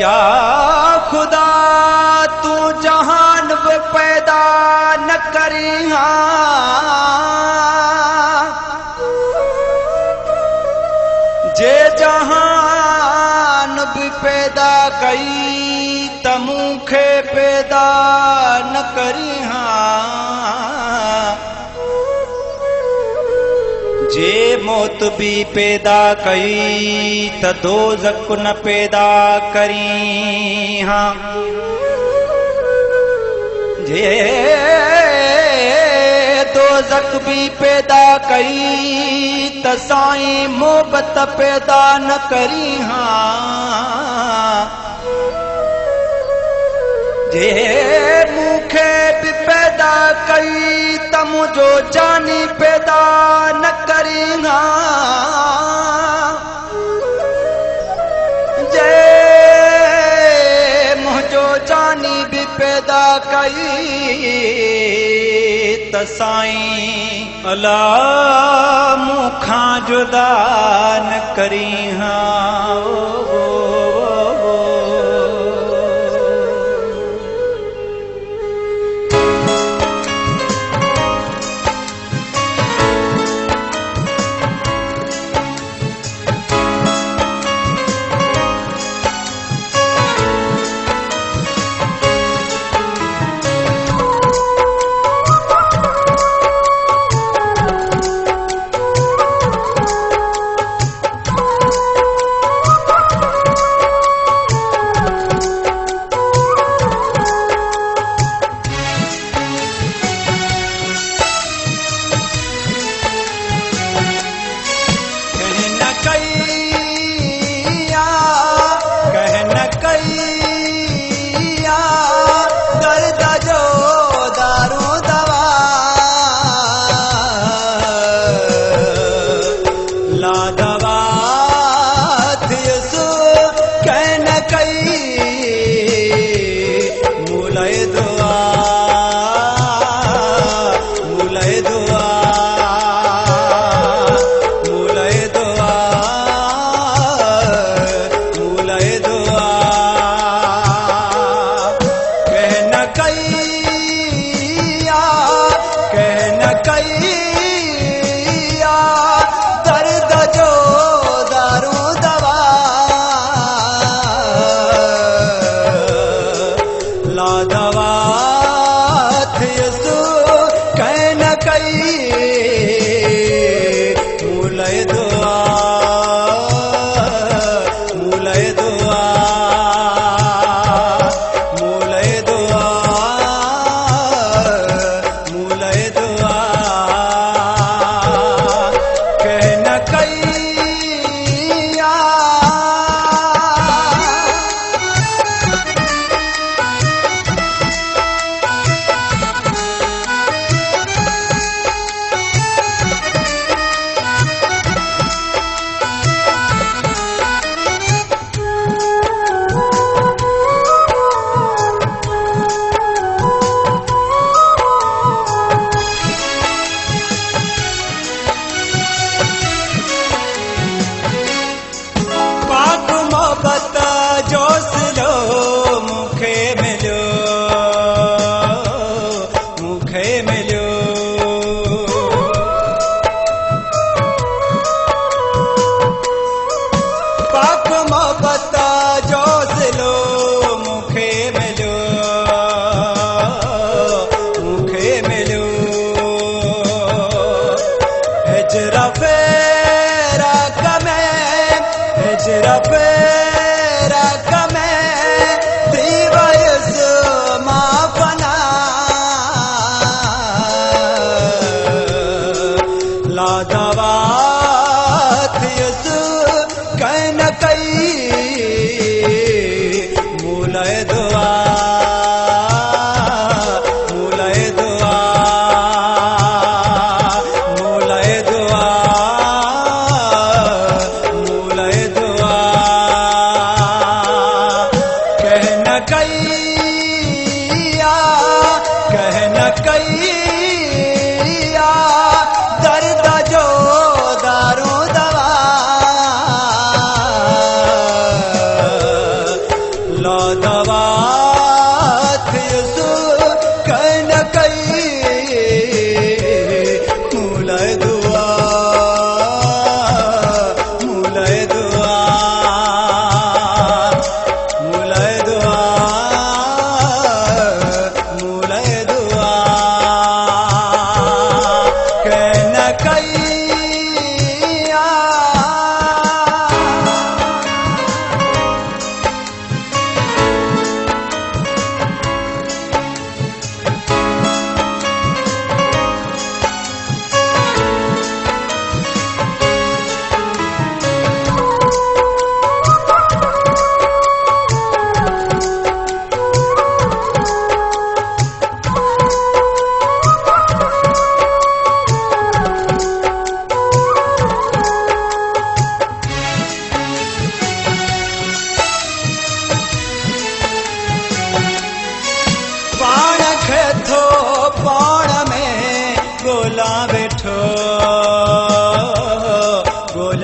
या खुदा तू जहान भी पैदा न करी जे जहान भी पैदा कई तमुखे पैदा न करी जे मौत भी पैदा कई त दोज़ख न पैदा करी जे दोज़ख भी पैदा कई त साईं मोहब्बत पैदा न करी जे मूंखे भी पैदा कई त मुझो जानी पैदा न करी जे मुझो जानी भी पैदा कई त साईं अला मूंखां जुदा न करी दुआ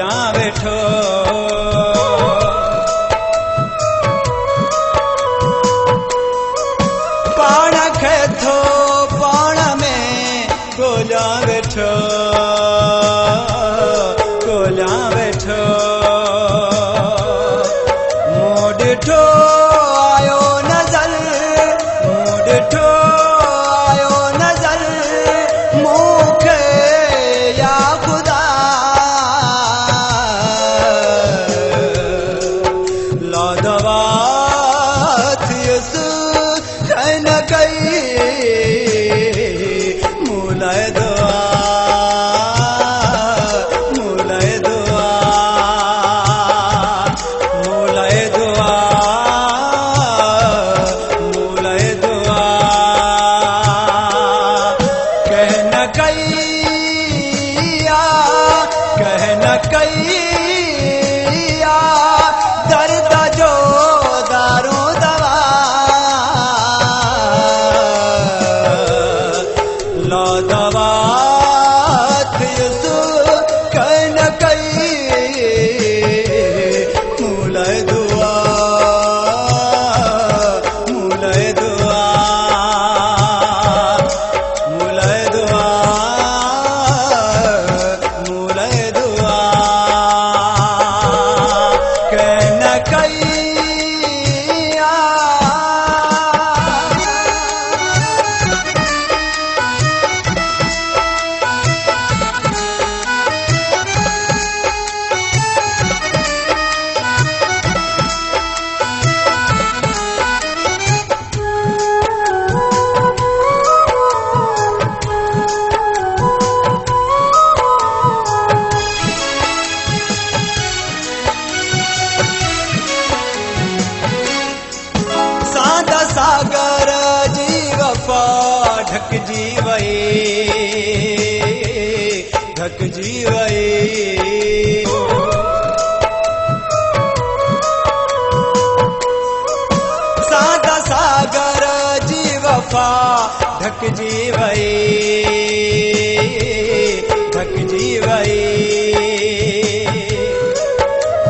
कोल्या वेठो पाण खे थो पाण में कोल्या वेठो कोल्या वेठो मूं ॾिठो आयो नज़र मूं ॾिठो आयो नज़र मूंखे या ख़ुदा लादवा थियसि न कई मूलाए दुआ मूलाए दुआ मूलाए दुआ मूलाए दुआ कह न कई कह न कई दर्द जो दारू दवा ला दवा थियसि कह न कई मूलाए दुआ मूलाए दुआ मूलाए दुआ मूलाए दुआ कह न कई सादा सागर जी वफा ढकजी वई ढकजी वई सादा सागर जी वफा ढकजी वई ढकजी वई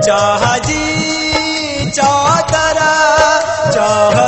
चाह जी चादर चाह